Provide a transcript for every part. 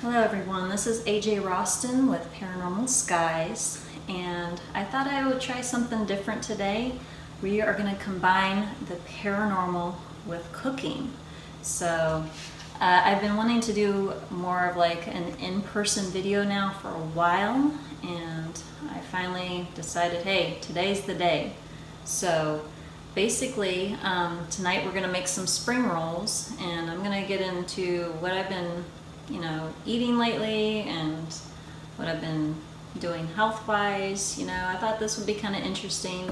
Hello everyone, this is AJ Roston with Paranormal Skies, and I thought I would try something different today. We are going to combine the paranormal with cooking. So I've been wanting to do more of like an in-person video now for a while, and I finally decided, hey, today's the day. So basically tonight we're going to make some spring rolls, and I'm going to get into what I've been eating lately and what I've been doing health-wise. I thought this would be kind of interesting,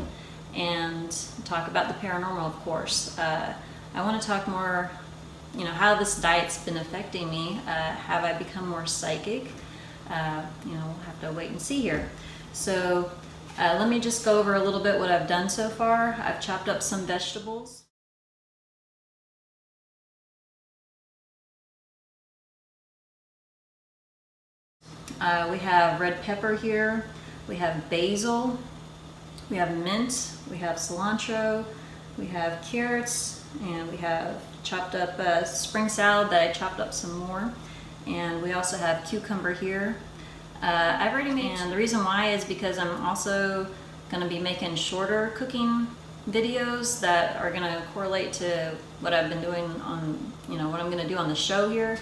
and talk about the paranormal, of course. I want to talk more, how this diet's been affecting me. Have I become more psychic? We'll have to wait and see here. So let me just go over a little bit what I've done so far. I've chopped up some vegetables. We have red pepper here, we have basil, we have mint, we have cilantro, we have carrots, and we have chopped up spring salad that I chopped up some more, and we also have cucumber here. I've already made, and the reason why is because I'm also going to be making shorter cooking videos that are going to correlate to what I've been doing on, what I'm going to do on the show here.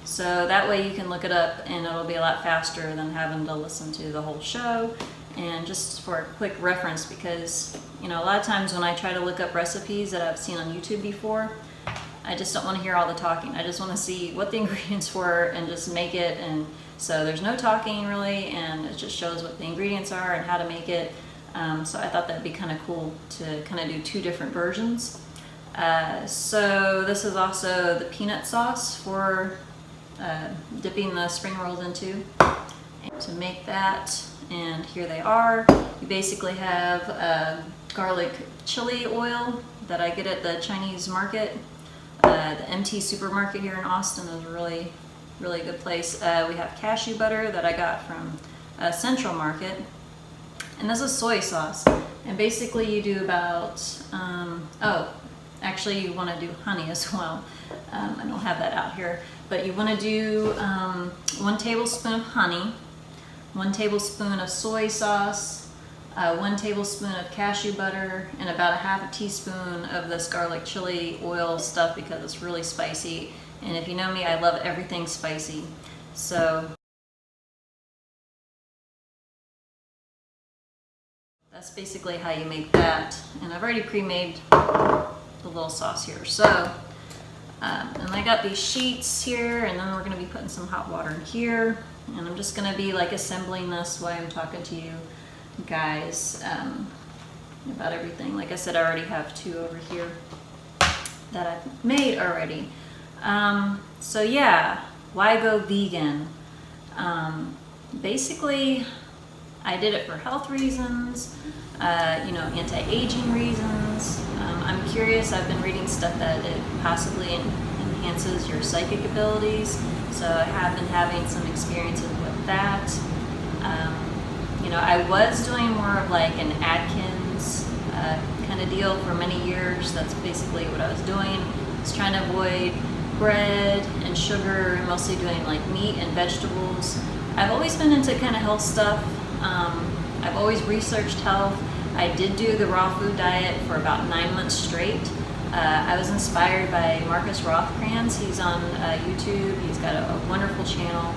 So that way you can look it up and it'll be a lot faster than having to listen to the whole show. And just for a quick reference, because a lot of times when I try to look up recipes that I've seen on YouTube before, I just don't want to hear all the talking. I just want to see what the ingredients were and just make it. And so there's no talking really, and it just shows what the ingredients are and how to make it. So I thought that'd be kind of cool to kind of do two different versions. So this is also the peanut sauce for dipping the spring rolls into. And to make that, and here they are. You basically have garlic chili oil that I get at the Chinese market. The MT supermarket here in Austin is a really good place. We have cashew butter that I got from Central Market, and this is soy sauce. And basically you do about actually you want to do honey as well. I don't have that out here, but you want to do 1 tablespoon of honey, 1 tablespoon of soy sauce, 1 tablespoon of cashew butter, and about 1/2 teaspoon of this garlic chili oil stuff because it's really spicy. And if you know me, I love everything spicy. So that's basically how you make that. And I've already pre-made the little sauce here. So and I got these sheets here, and then we're going to be putting some hot water in here, and I'm just going to be like assembling this while I'm talking to you guys about everything. Like I said, I already have 2 over here that I've made already. So yeah, why go vegan? Basically I did it for health reasons, anti-aging reasons. I'm curious. I've been reading stuff that it possibly enhances your psychic abilities, so I have been having some experiences with that. I was doing more of like an Atkins kind of deal for many years. That's basically what I was doing. I was trying to avoid bread and sugar, and mostly doing like meat and vegetables. I've always been into kind of health stuff. I've always researched health. I did do the raw food diet for about 9 months straight. I was inspired by Marcus Rothkranz. He's on YouTube. He's got a wonderful channel,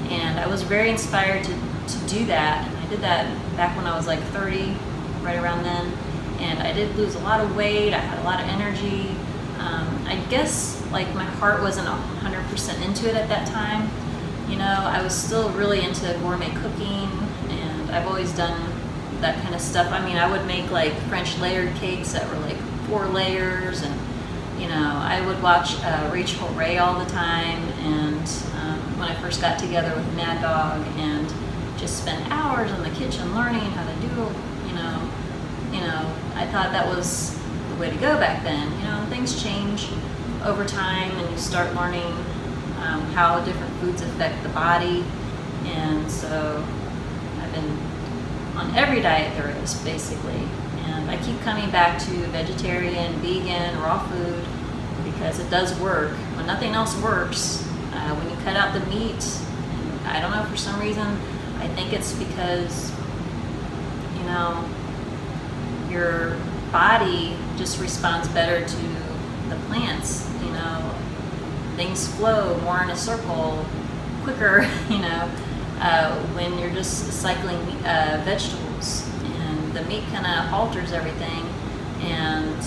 and I was very inspired to do that. And I did that back when I was like 30, right around then, and I did lose a lot of weight. I had a lot of energy. I guess like my heart wasn't 100% into it at that time. I was still really into gourmet cooking, and I've always done that kind of stuff. I mean, I would make like French layered cakes that were like 4 layers, and I would watch Rachel Ray all the time, and when I first got together with Mad Dog, and just spent hours in the kitchen learning how to do, I thought that was the way to go back then. Things change over time, and you start learning how different foods affect the body, and so I've been on every diet there is, basically, and I keep coming back to vegetarian, vegan, raw food, because it does work. When nothing else works, when you cut out the meat I don't know, for some reason, I think it's because, you know, your body just responds better to the plants, you know, things flow more in a circle quicker, you know, when you're just cycling vegetables, and the meat kind of alters everything and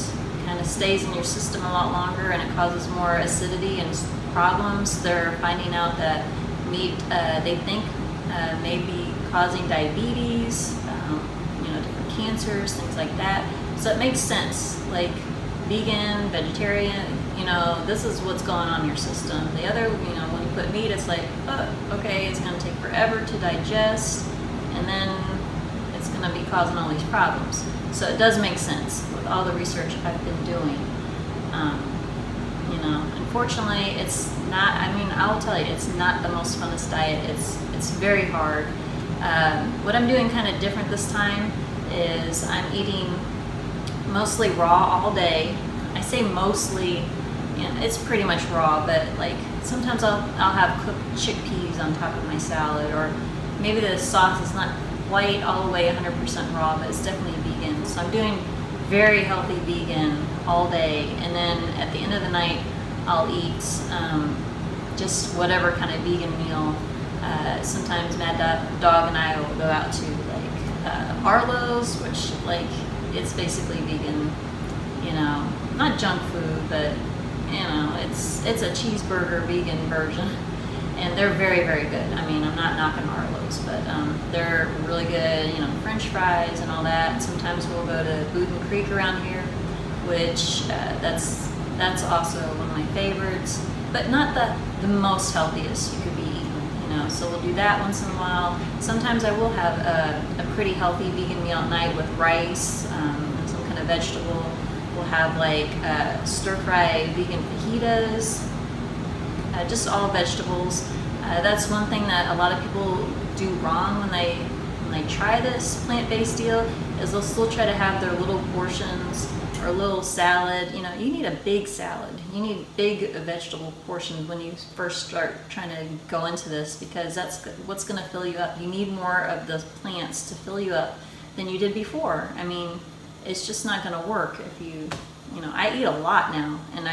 kind of stays in your system a lot longer, and it causes more acidity and problems. They're finding out that meat, they think, may be causing diabetes, you know, different cancers, things like that. So it makes sense, like vegan, vegetarian, you know, this is what's going on in your system. The other, you know, when you put meat, it's like, oh, okay, it's going to take forever to digest, and then it's going to be causing all these problems. So it does make sense with all the research I've been doing. You know, unfortunately, it's not, I mean, I'll tell you, it's not the most funnest diet. It's very hard. What I'm doing kind of different this time is I'm eating mostly raw all day. I say mostly, you know, it's pretty much raw, but like sometimes I'll have cooked chickpeas on top of my salad, or maybe the sauce is not quite all the way 100% raw, but it's definitely vegan. So I'm doing very healthy vegan all day, and then at the end of the night I'll eat just whatever kind of vegan meal. Sometimes Mad Dog and I will go out to like Arlo's, which like it's basically vegan, you know, not junk food, but you know, it's a cheeseburger vegan version, and they're very, very good. I mean, I'm not knocking Arlo's, but they're really good, you know, French fries and all that. Sometimes we'll go to Boudin Creek around here, which that's also one of my favorites, but not the most healthiest you could be eating, you know. So we'll do that once in a while. Sometimes I will have a pretty healthy vegan meal at night with rice and some kind of vegetable. We'll have like stir-fry vegan fajitas, just all vegetables. That's one thing that a lot of people do wrong when they try this plant-based deal, is they'll still try to have their little portions or a little salad. You know, you need a big salad. You need big vegetable portions when you first start trying to go into this, because that's what's going to fill you up. You need more of the plants to fill you up than you did before. I mean, it's just not going to work if you know, I eat a lot now, and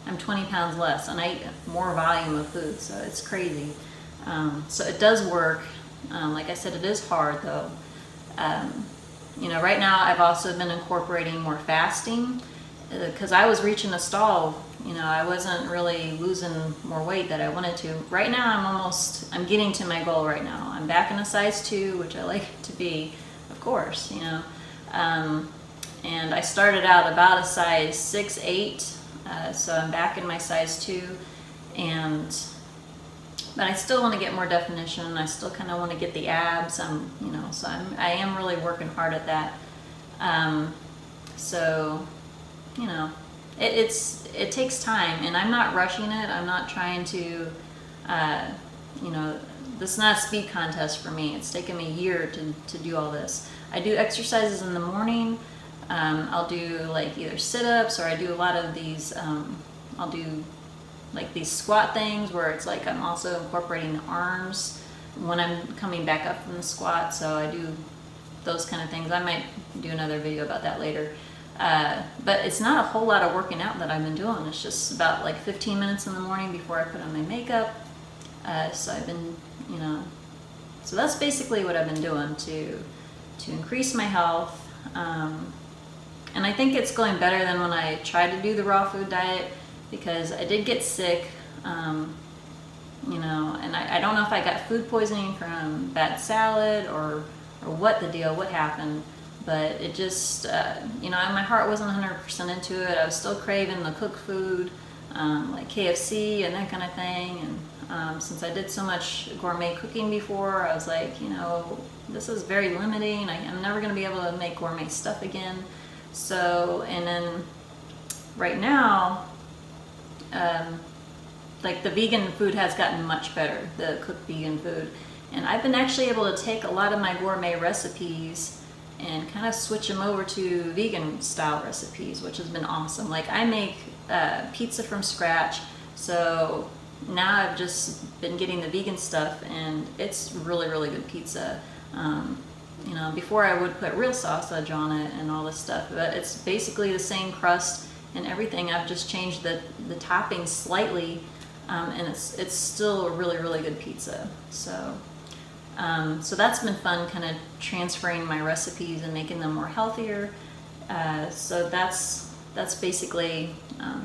I'm 20 pounds less, and I eat more volume of food, so it's crazy. So it does work. Like I said, it is hard though. You know, right now I've also been incorporating more fasting, because I was reaching a stall. You know, I wasn't really losing more weight that I wanted to. Right now I'm getting to my goal right now. I'm back in a size 2, which I like to be, of course, you know. And I started out about a size 6, 8, so I'm back in my size 2, but I still want to get more definition. I still kind of want to get the abs. You know, so I am really working hard at that. So, you know, it takes time, and I'm not rushing it. I'm not trying to, you know, this is not a speed contest for me. It's taken me a year to do all this. I do exercises in the morning. I'll do like either sit-ups, or I do a lot of these, I'll do like these squat things where it's like I'm also incorporating the arms when I'm coming back up from the squat. So I do those kind of things. I might do another video about that later. But it's not a whole lot of working out that I've been doing. It's just about like 15 minutes in the morning before I put on my makeup. So I've been, you know, so that's basically what I've been doing to increase my health. And I think it's going better than when I tried to do the raw food diet, because I did get sick, you know, and I don't know if I got food poisoning from bad salad or what happened, but it just, you know, my heart wasn't 100% into it. I was still craving the cooked food, like KFC and that kind of thing, and since I did so much gourmet cooking before, I was like, you know, this is very limiting. I'm never going to be able to make gourmet stuff again. So, and then right now, like the vegan food has gotten much better, the cooked vegan food. And I've been actually able to take a lot of my gourmet recipes and kind of switch them over to vegan style recipes, which has been awesome. Like I make pizza from scratch. So now I've just been getting the vegan stuff, and it's really, really good pizza. You know, before I would put real sausage on it and all this stuff, but it's basically the same crust and everything. I've just changed the toppings slightly, and it's still a really, really good pizza. So so that's been fun, kind of transferring my recipes and making them more healthier. So that's basically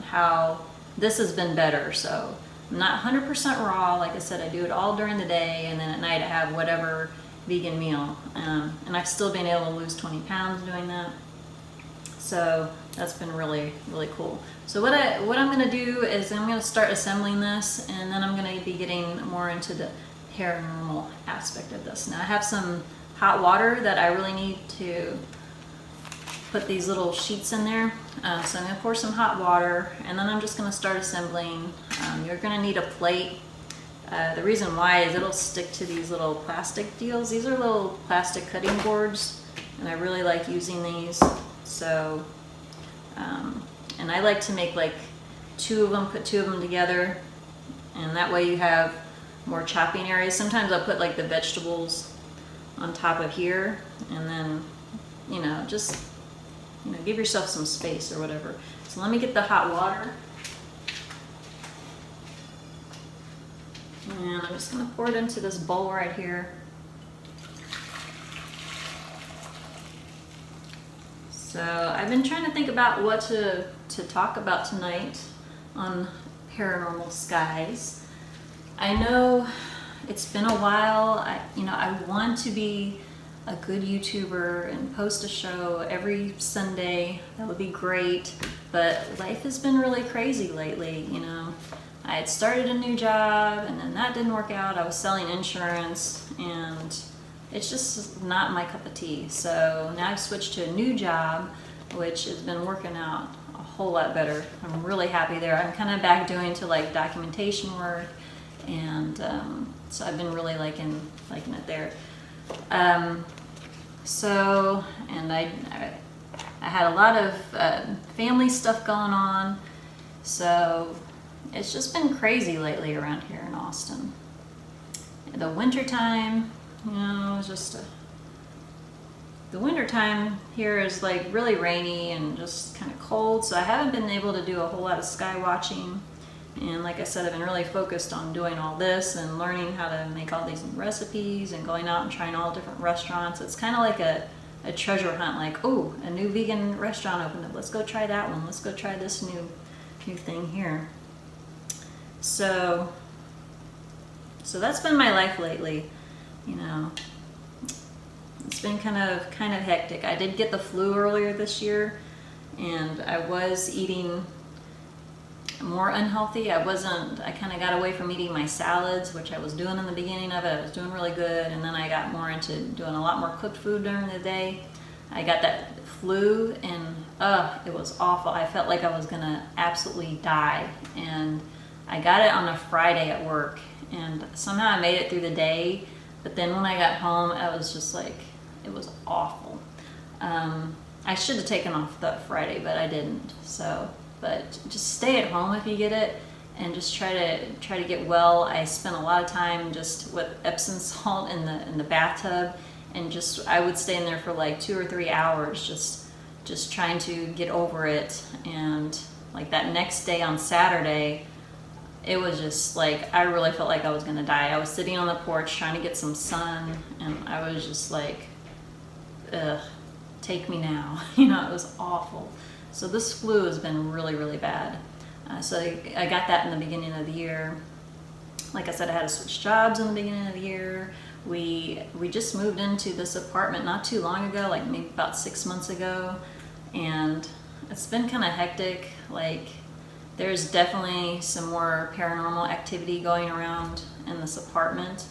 how this has been better. So I'm not 100% raw. Like I said, I do it all during the day, and then at night I have whatever vegan meal. And I've still been able to lose 20 pounds doing that. So that's been really, really cool. So what I'm going to do is I'm going to start assembling this, and then I'm going to be getting more into the paranormal aspect of this. Now I have some hot water that I really need to put these little sheets in there. So I'm going to pour some hot water, and then I'm just going to start assembling. You're going to need a plate. The reason why is it'll stick to these little plastic deals. These are little plastic cutting boards, and I really like using these. So, and I like to make like two of them, put two of them together, and that way you have more chopping areas. Sometimes I'll put like the vegetables on top of here, and then, you know, just, you know, give yourself some space or whatever. So let me get the hot water. And I'm just going to pour it into this bowl right here. So I've been trying to think about what to talk about tonight on Paranormal Skies. I know it's been a while. I want to be a good YouTuber and post a show every Sunday. That would be great. But life has been really crazy lately, you know. I had started a new job, and then that didn't work out. I was selling insurance, and it's just not my cup of tea. So now I've switched to a new job, which has been working out a whole lot better. I'm really happy there. I'm kind of back doing to like documentation work, and so I've been really liking it there. So, and I had a lot of family stuff going on, so it's just been crazy lately around here in Austin. The winter time, you know, it's just the winter time here is like really rainy and just kind of cold, so I haven't been able to do a whole lot of sky watching. And like I said, I've been really focused on doing all this and learning how to make all these new recipes and going out and trying all different restaurants. It's kind of like a treasure hunt, like, oh, a new vegan restaurant opened up. Let's go try that one. Let's go try this new thing here. So that's been my life lately, you know. It's been kind of hectic. I did get the flu earlier this year, and I was eating more unhealthy. I kind of got away from eating my salads, which I was doing in the beginning of it. I was doing really good, and then I got more into doing a lot more cooked food during the day. I got that flu, and it was awful. I felt like I was gonna absolutely die, and I got it on a Friday at work, and somehow I made it through the day, but then when I got home, I was just like, it was awful. I should have taken off that Friday, but I didn't. So, but just stay at home if you get it, and just try to get well. I spent a lot of time just with Epsom salt in the bathtub, and just I would stay in there for like 2 or 3 hours, just trying to get over it. And like that next day on Saturday, it was just like, I really felt like I was gonna die. I was sitting on the porch trying to get some sun, and I was just like, ugh, take me now. You know, it was awful. So this flu has been really, really bad. So I got that in the beginning of the year. Like I said, I had to switch jobs in the beginning of the year. We just moved into this apartment not too long ago, like maybe about 6 months ago, and it's been kind of hectic. Like, there's definitely some more paranormal activity going around in this apartment,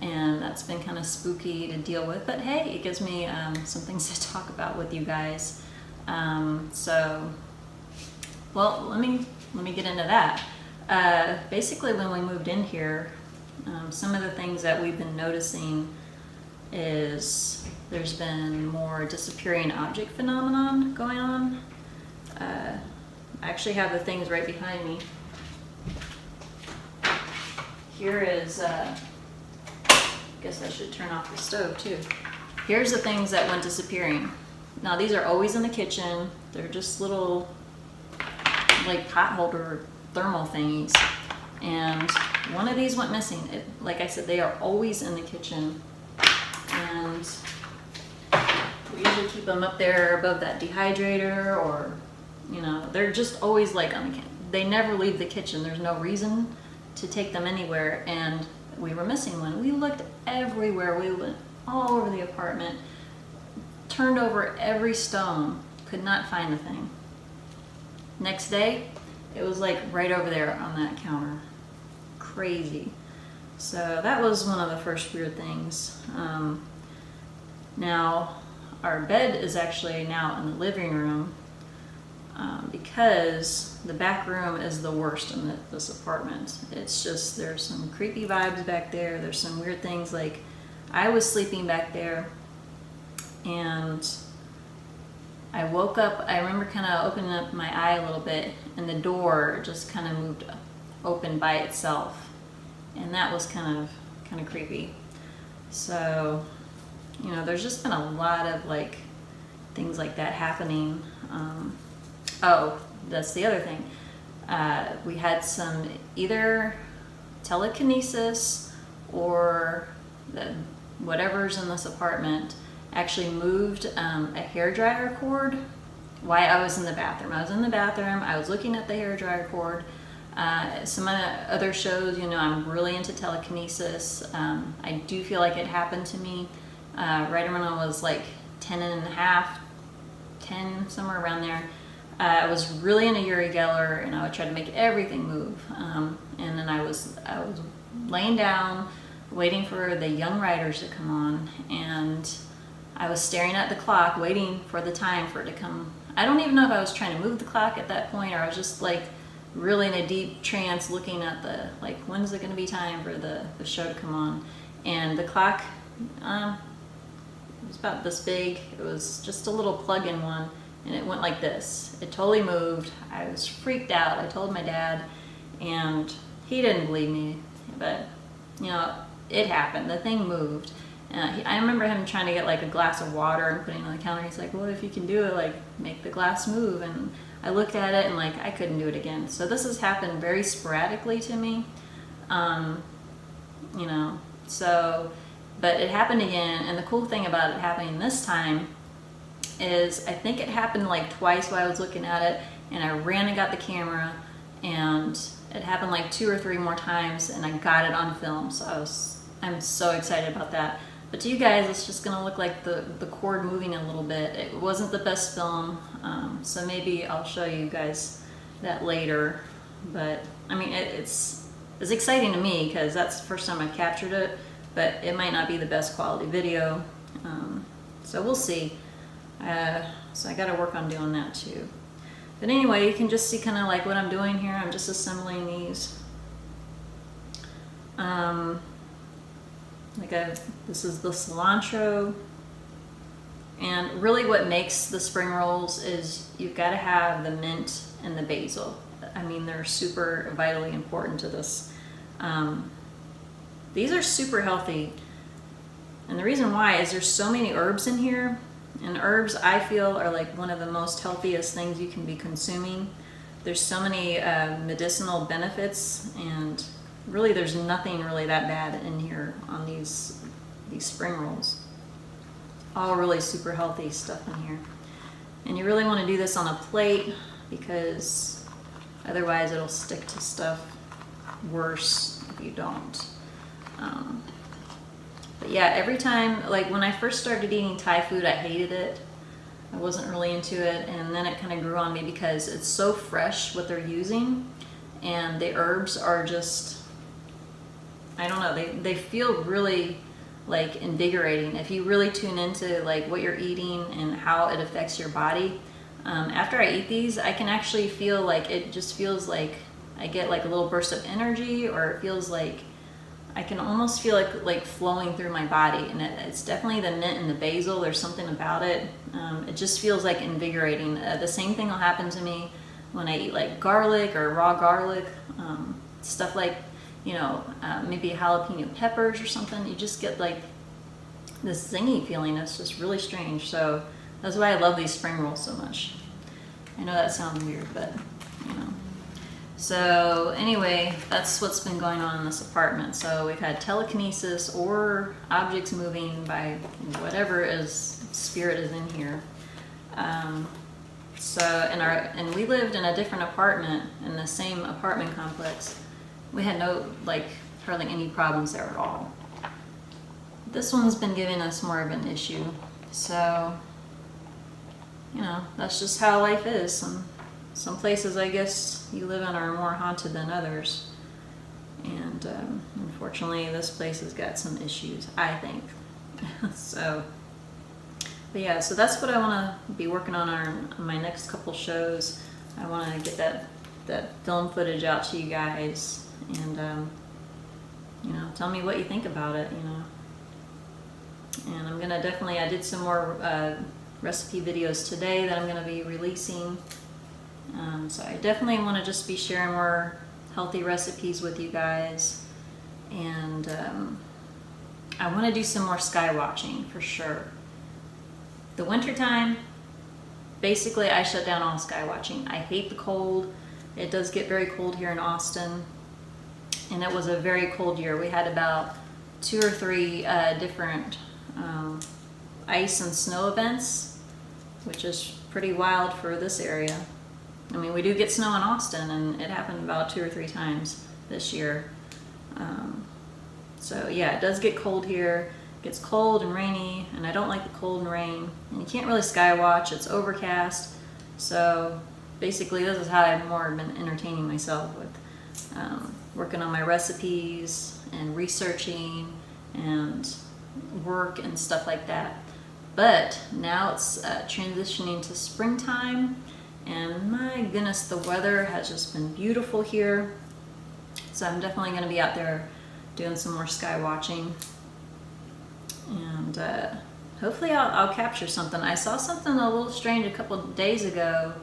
and that's been kind of spooky to deal with. But hey, it gives me some things to talk about with you guys. So, well, let me get into that. Basically, when we moved in here, some of the things that we've been noticing is there's been more disappearing object phenomenon going on. I actually have the things right behind me. here is, guess I should turn off the stove too. Here's the things that went disappearing. Now these are always in the kitchen. They're just little like pot holder thermal thingies. And one of these went missing. Like I said, they are always in the kitchen. And we usually keep them up there above that dehydrator, or, you know, they're just always like on the kitchen. They never leave the kitchen. There's no reason to take them anywhere. And we were missing one. We looked everywhere. We went all over the apartment, turned over every stone, could not find the thing. Next day, it was like right over there on that counter. Crazy. So that was one of the first weird things. Now, our bed is actually now in the living room because the back room is the worst in this apartment. It's just, there's some creepy vibes back there. There's some weird things, like I was sleeping back there and I woke up. I remember kind of opening up my eye a little bit and the door just kind of moved open by itself, and that was kind of creepy. So, you know, there's just been a lot of like things like that happening. Oh, that's the other thing. We had some either telekinesis or whatever's in this apartment actually moved a hairdryer cord while I was in the bathroom. I was in the bathroom, I was looking at the hairdryer cord. Some other shows, you know, I'm really into telekinesis. I do feel like it happened to me right when I was like 10 and a half, 10, somewhere around there. I was really into Uri Geller, and I would try to make everything move. And then I was laying down, waiting for the Young Riders to come on, and I was staring at the clock, waiting for the time for it to come. I don't even know if I was trying to move the clock at that point, or I was just like really in a deep trance, looking at the, like, when's it going to be time for the show to come on? And the clock, it was about this big. It was just a little plug-in one, and it went like this. It totally moved. I was freaked out. I told my dad, and he didn't believe me, but, you know, it happened. The thing moved. I remember him trying to get like a glass of water and putting it on the counter. He's like, well, if you can do it, like, make the glass move. And I looked at it and like I couldn't do it again. So this has happened very sporadically to me. You know, so, but it happened again. And the cool thing about it happening this time is I think it happened like twice while I was looking at it, and I ran and got the camera, and it happened like 2 or 3 more times, and I got it on film. So I'm so excited about that. But to you guys, it's just gonna look like the cord moving a little bit. It wasn't the best film, so maybe I'll show you guys that later. But I mean, it's exciting to me because that's the first time I've captured it, but it might not be the best quality video. So we'll see. So I gotta work on doing that too. But anyway, you can just see kind of like what I'm doing here. I'm just assembling these. This is the cilantro, and really what makes the spring rolls is you've got to have the mint and the basil. I mean, they're super vitally important to this. These are super healthy, and the reason why is there's so many herbs in here, and herbs I feel are like one of the most healthiest things you can be consuming. There's so many medicinal benefits, and really there's nothing really that bad in here on these spring rolls. All really super healthy stuff in here. And you really want to do this on a plate because otherwise it'll stick to stuff worse if you don't. But yeah, every time, like when I first started eating Thai food, I hated it. I wasn't really into it, and then it kind of grew on me because it's so fresh what they're using, and the herbs are just, I don't know, they feel really like invigorating. If you really tune into like what you're eating and how it affects your body, after I eat these, I can actually feel like it just feels like I get like a little burst of energy, or it feels like I can almost feel like flowing through my body. And it's definitely the mint and the basil. There's something about it. It just feels like invigorating. The same thing will happen to me when I eat like garlic or raw garlic, stuff like, maybe jalapeno peppers or something. You just get like this zingy feeling. It's just really strange. So that's why I love these spring rolls so much. I know that sounds weird, but you know. So anyway, that's what's been going on in this apartment. So we've had telekinesis or objects moving by whatever spirit is in here. And we lived in a different apartment in the same apartment complex. We had hardly any problems there at all. This one's been giving us more of an issue. So, that's just how life is. Some places, I guess, you live in are more haunted than others. And unfortunately, this place has got some issues, I think. But yeah, so that's what I want to be working on my next couple shows. I want to get that film footage out to you guys, and tell me what you think about it. And I'm gonna I did some more recipe videos today that I'm gonna be releasing. So I definitely want to just be sharing more healthy recipes with you guys, and I want to do some more sky watching for sure. The wintertime, basically I shut down all sky watching. I hate the cold. It does get very cold here in Austin, and it was a very cold year. We had about 2 or 3 different ice and snow events, which is pretty wild for this area. I mean, we do get snow in Austin, and it happened about 2 or 3 times this year. So yeah, it does get cold here. It gets cold and rainy, and I don't like the cold and rain. And you can't really sky watch. It's overcast. So basically, this is how I've more been entertaining myself with working on my recipes and researching and work and stuff like that. But now it's transitioning to springtime, and my goodness, the weather has just been beautiful here. So I'm definitely going to be out there doing some more sky watching, and hopefully I'll capture something. I saw something a little strange a couple of days ago.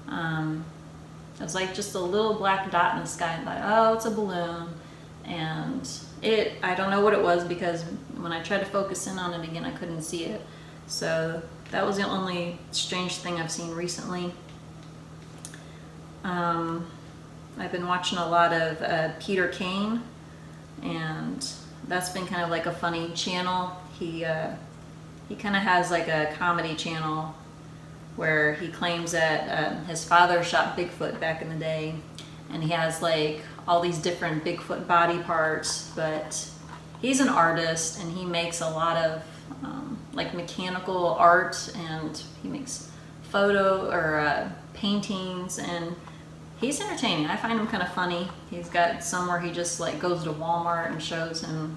It was like just a little black dot in the sky, and I thought, oh, it's a balloon. And I don't know what it was, because when I tried to focus in on it again, I couldn't see it. So that was the only strange thing I've seen recently. I've been watching a lot of Peter Kane, and that's been kind of like a funny channel. He kind of has like a comedy channel where he claims that his father shot Bigfoot back in the day, and he has like all these different Bigfoot body parts, but he's an artist, and he makes a lot of like mechanical art, and he makes photo or paintings, and he's entertaining. I find him kind of funny. He's got some where he just like goes to Walmart and shows him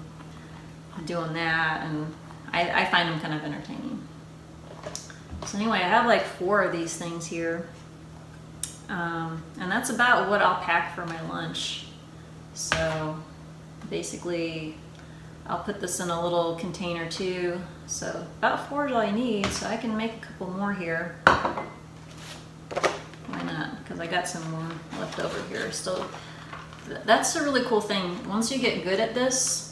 doing that, and I find him kind of entertaining. So anyway, I have like 4 of these things here, and that's about what I'll pack for my lunch. So basically I'll put this in a little container too. So about 4 is all you need, so I can make a couple more here. Why not? Because I got some more left over here. So that's a really cool thing. Once you get good at this,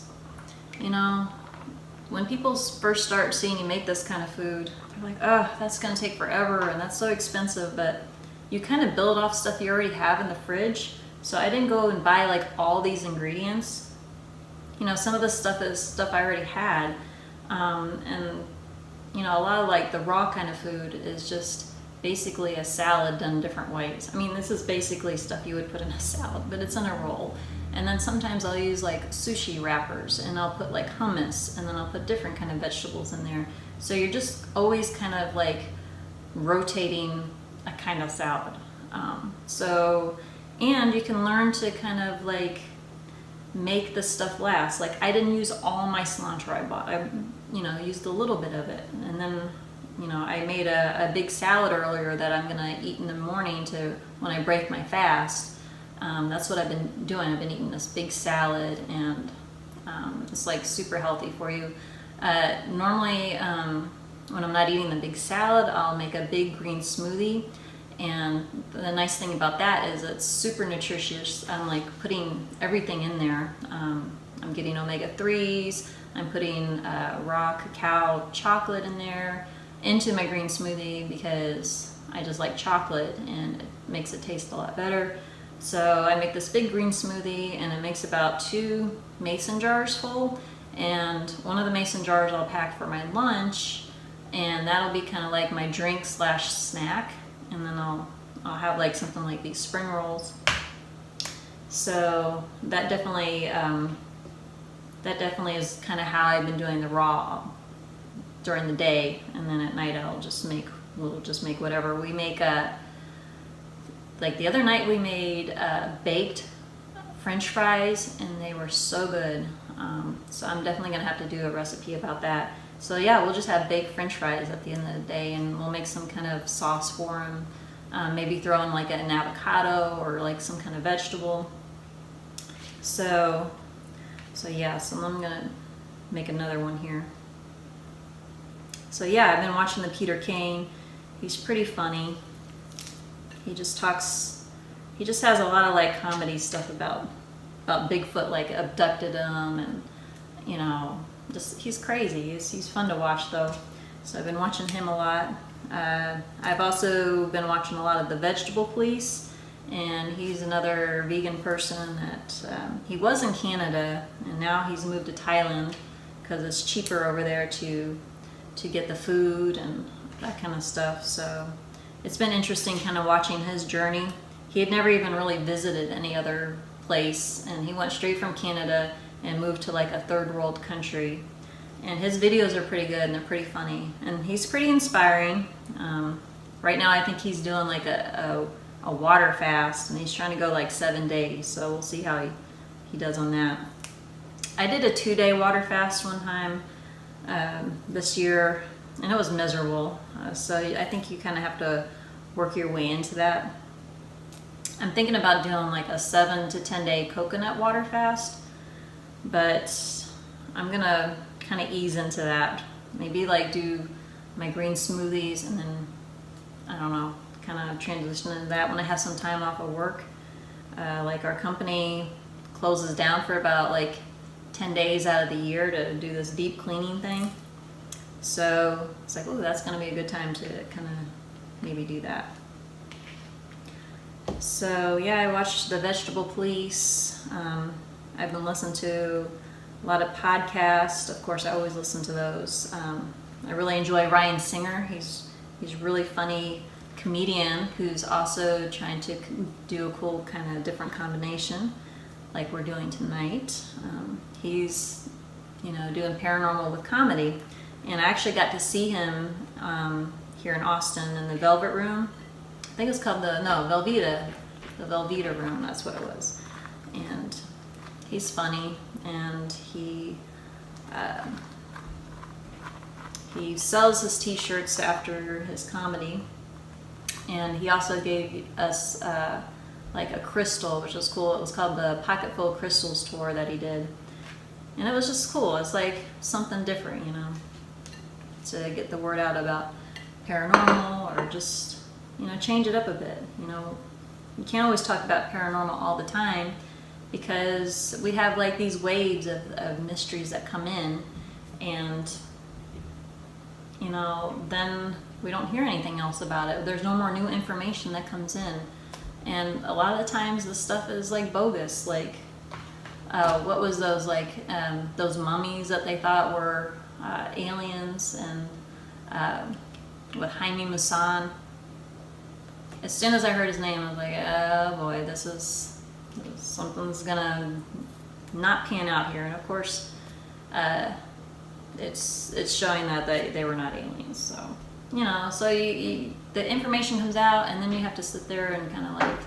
when people first start seeing you make this kind of food, they're like, oh, that's going to take forever, and that's so expensive. But you kind of build off stuff you already have in the fridge. So I didn't go and buy like all these ingredients. Some of this stuff is stuff I already had. And a lot of like the raw kind of food is just basically a salad done different ways. I mean, this is basically stuff you would put in a salad, but it's in a roll. And then sometimes I'll use like sushi wrappers, and I'll put like hummus, and then I'll put different kind of vegetables in there. So you're just always kind of like rotating a kind of salad. And you can learn to kind of like make the stuff last. Like I didn't use all my cilantro I bought. I used a little bit of it, and then I made a big salad earlier that I'm gonna eat in the morning when I break my fast. That's what I've been doing. I've been eating this big salad, and it's like super healthy for you. Normally when I'm not eating the big salad, I'll make a big green smoothie, And the nice thing about that is it's super nutritious. I'm like putting everything in there. I'm getting omega-3s. I'm putting raw cacao chocolate in there into my green smoothie because I just like chocolate and it makes it taste a lot better. So I make this big green smoothie and it makes about 2 mason jars full. And one of the mason jars I'll pack for my lunch, and that'll be kind of like my drink / snack. And then I'll have like something like these spring rolls. So that definitely is kind of how I've been doing the raw during the day, and then at night we'll just make whatever. We make like the other night we made baked French fries, and they were so good. So I'm definitely gonna have to do a recipe about that. So yeah, we'll just have baked French fries at the end of the day, and we'll make some kind of sauce for them. Maybe throw in like an avocado or like some kind of vegetable. So yeah, so I'm gonna make another one here. So yeah, I've been watching the Peter Kane. He's pretty funny. He just has a lot of like comedy stuff about Bigfoot, like abducted him, and you know, just he's crazy. He's fun to watch though. So I've been watching him a lot. I've also been watching a lot of the Vegetable Police, and he's another vegan person that he was in Canada and now he's moved to Thailand because it's cheaper over there to get the food and that kind of stuff. So it's been interesting kind of watching his journey. He had never even really visited any other place, and he went straight from Canada and moved to like a third world country. And his videos are pretty good and they're pretty funny, and he's pretty inspiring. Right now I think he's doing like a water fast, and he's trying to go like 7 days, so we'll see how he does on that. I did a 2-day water fast one time this year, and it was miserable. So I think you kind of have to work your way into that. I'm thinking about doing like a 7 to 10 day coconut water fast, but I'm gonna kind of ease into that. Maybe like do my green smoothies and then, I don't know, kind of transition into that when I have some time off of work. Like our company closes down for about like 10 days out of the year to do this deep cleaning thing. So it's like, oh, that's gonna be a good time to kind of maybe do that. So yeah, I watched the Vegetable Police. I've been listening to a lot of podcasts. Of course, I always listen to those. I really enjoy Ryan Singer. He's really funny comedian who's also trying to do a cool kind of different combination like we're doing tonight. He's doing paranormal with comedy, and I actually got to see him here in Austin in the Velvet Room. I think it's called the Velveeta Room, that's what it was. And he's funny, and he sells his t-shirts after his comedy, and he also gave us like a crystal, which was cool. It was called the Pocket Full of Crystals tour that he did, and it was just cool. It's like something different, to get the word out about paranormal, or just change it up a bit. You can't always talk about paranormal all the time, because we have like these waves of mysteries that come in, and then we don't hear anything else about it. There's no more new information that comes in, and a lot of the times the stuff is like bogus. Like what was those, like those mummies that they thought were aliens, and with Jaime Maussan. As soon as I heard his name, I was like, oh boy, something's gonna not pan out here. And of course, it's showing that they were not aliens. So so the information comes out, and then you have to sit there and kind of like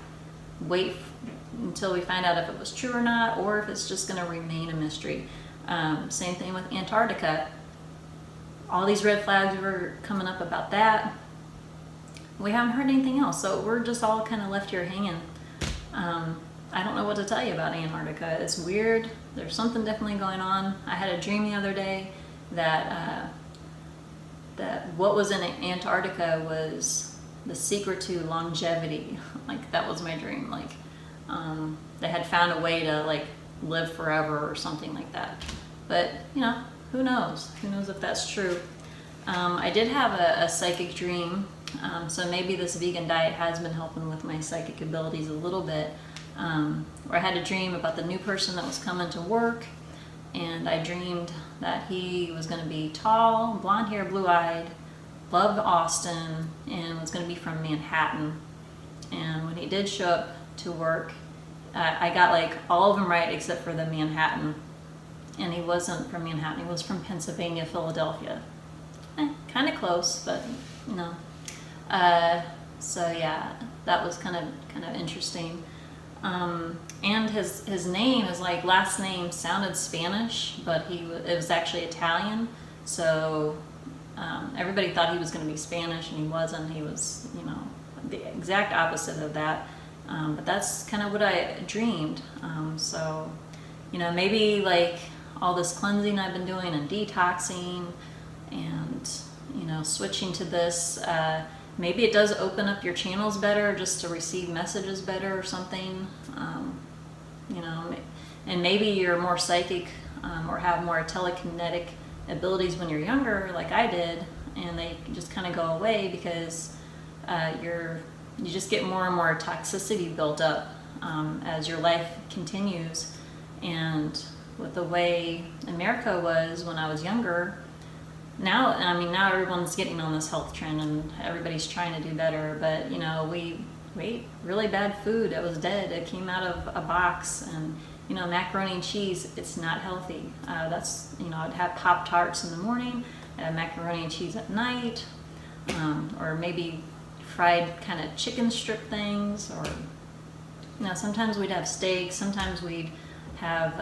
wait until we find out if it was true or not, or if it's just gonna remain a mystery. Same thing with Antarctica. All these red flags were coming up about that. We haven't heard anything else, so we're just all kind of left here hanging. I don't know what to tell you about Antarctica. It's weird. There's something definitely going on. I had a dream the other day that what was in Antarctica was the secret to longevity. Like that was my dream. Like they had found a way to like live forever or something like that. But you know, who knows? Who knows if that's true? I did have a psychic dream, so maybe this vegan diet has been helping with my psychic abilities a little bit. Where I had a dream about the new person that was coming to work, and I dreamed that he was going to be tall, blonde hair, blue-eyed, loved Austin, and was going to be from Manhattan. And when he did show up to work, I got like all of them right except for the Manhattan. And he wasn't from Manhattan, he was from Pennsylvania, Philadelphia. Kind of close, but no. So yeah, that was kind of interesting. And his name, his like last name sounded Spanish, but it was actually Italian. So everybody thought he was going to be Spanish, and he wasn't. He was, you know, the exact opposite of that. But that's kind of what I dreamed. So, you know, maybe like all this cleansing I've been doing and detoxing and, you know, switching to this, maybe it does open up your channels better just to receive messages better or something. You know, and maybe you're more psychic or have more telekinetic abilities when you're younger, like I did, and they just kind of go away because you just get more and more toxicity built up as your life continues. And with the way America was when I was younger, now everyone's getting on this health trend and everybody's trying to do better, but you know, we ate really bad food that was dead. It came out of a box, and you know, macaroni and cheese, it's not healthy. That's, you know, I'd have Pop-Tarts in the morning, I'd have macaroni and cheese at night, or maybe fried kind of chicken strip things, or you know, sometimes we'd have steak, sometimes we'd have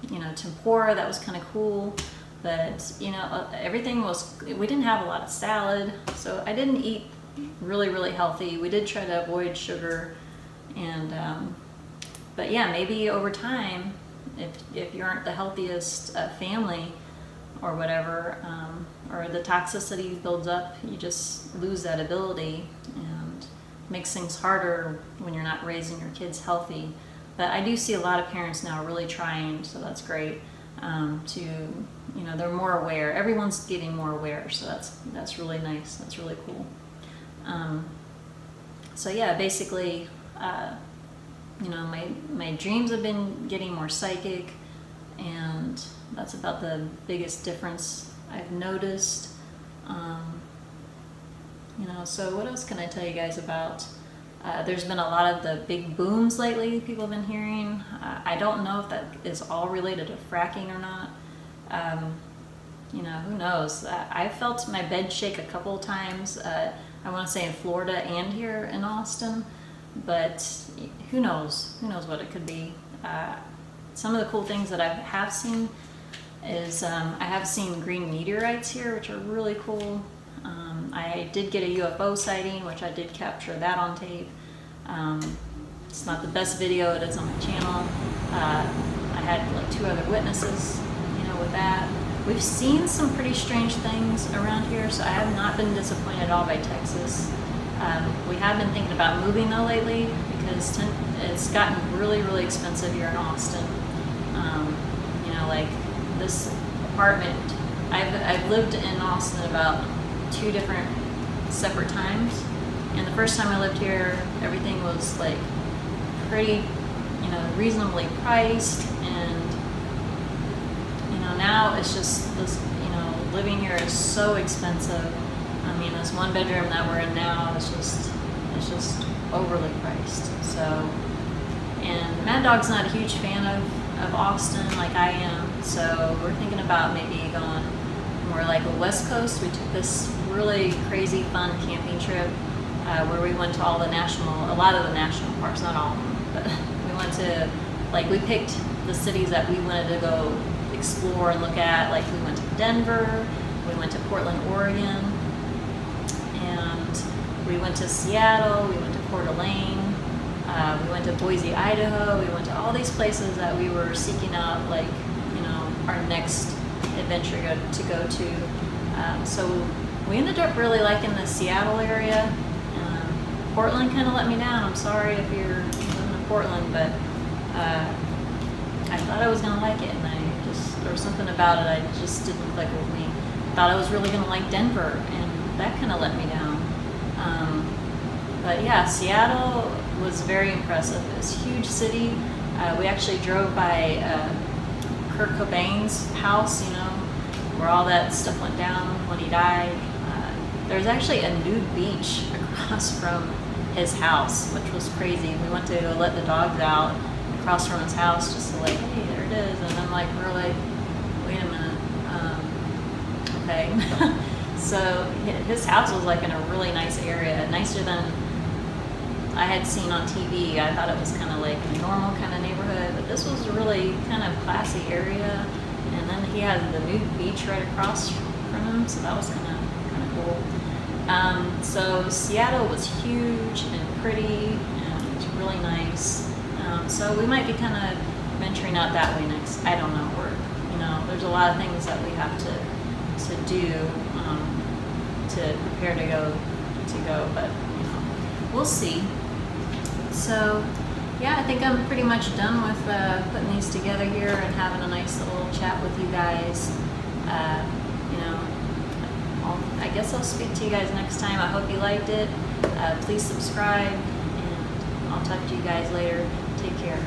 you know, tempura. That was kind of cool. But you know, everything was, we didn't have a lot of salad, so I didn't eat really healthy. We did try to avoid sugar, and but yeah, maybe over time, if you aren't the healthiest family or whatever, or the toxicity builds up, you just lose that ability, and makes things harder when you're not raising your kids healthy. But I do see a lot of parents now really trying, so that's great. To, you know, they're more aware. Everyone's getting more aware, so that's really nice. That's really cool. So yeah, basically, you know, my dreams have been getting more psychic, and that's about the biggest difference I've noticed. You know, so what else can I tell you guys about? There's been a lot of the big booms lately people have been hearing. I don't know if that is all related to fracking or not. You know, who knows? I felt my bed shake a couple of times. I want to say in Florida and here in Austin, but who knows? Who knows what it could be? Some of the cool things that I have seen is I have seen green meteorites here, which are really cool. I did get a UFO sighting, which I did capture that on tape. It's not the best video, it is on my channel. I had like 2 other witnesses, you know, with that. We've seen some pretty strange things around here, so I have not been disappointed at all by Texas. We have been thinking about moving though lately, because it's gotten really expensive here in Austin. You know, like this apartment, I've lived in Austin about 2 different separate times, and the first time I lived here, everything was like pretty, you know, reasonably priced, and you know, now it's just this, you know, living here is so expensive. I mean, this 1 bedroom that we're in now is just overly priced. So, and Mad Dog's not a huge fan of Austin like I am, so we're thinking about maybe going more like a West Coast. We took this really crazy fun camping trip where we went to a lot of the national parks, not all of them, but we went to, like, we picked the cities that we wanted to go explore and look at. Like, we went to Denver, we went to Portland, Oregon, and we went to Seattle, we went to Coeur d'Alene, we went to Boise, Idaho. We went to all these places that we were seeking out, like, you know, our next adventure to go to. So we ended up really liking the Seattle area. Portland kind of let me down. I'm sorry if you're living in Portland, but I thought I was gonna like it, and there was something about it I just didn't click with me. Thought I was really gonna like Denver, and that kind of let me down. But yeah, Seattle was very impressive. It's a huge city. We actually drove by Kurt Cobain's house, you know, where all that stuff went down when he died. There's actually a nude beach across from his house, which was crazy. We went to go let the dogs out across from his house just to like, hey, there it is. And then like we're like, wait a minute, okay. So his house was like in a really nice area, nicer than I had seen on TV. I thought it was kind of like a normal kind of neighborhood, but this was a really kind of classy area. And then he had the nude beach right across from him, so that was kind of cool. So Seattle was huge and pretty, and it was really nice. So we might be kind of venturing out that way next. I don't know. There's a lot of things that we have to do to prepare to go, but we'll see. So yeah, I think I'm pretty much done with putting these together here and having a nice little chat with you guys. I guess I'll speak to you guys next time. I hope you liked it. Please subscribe, and I'll talk to you guys later. Take care.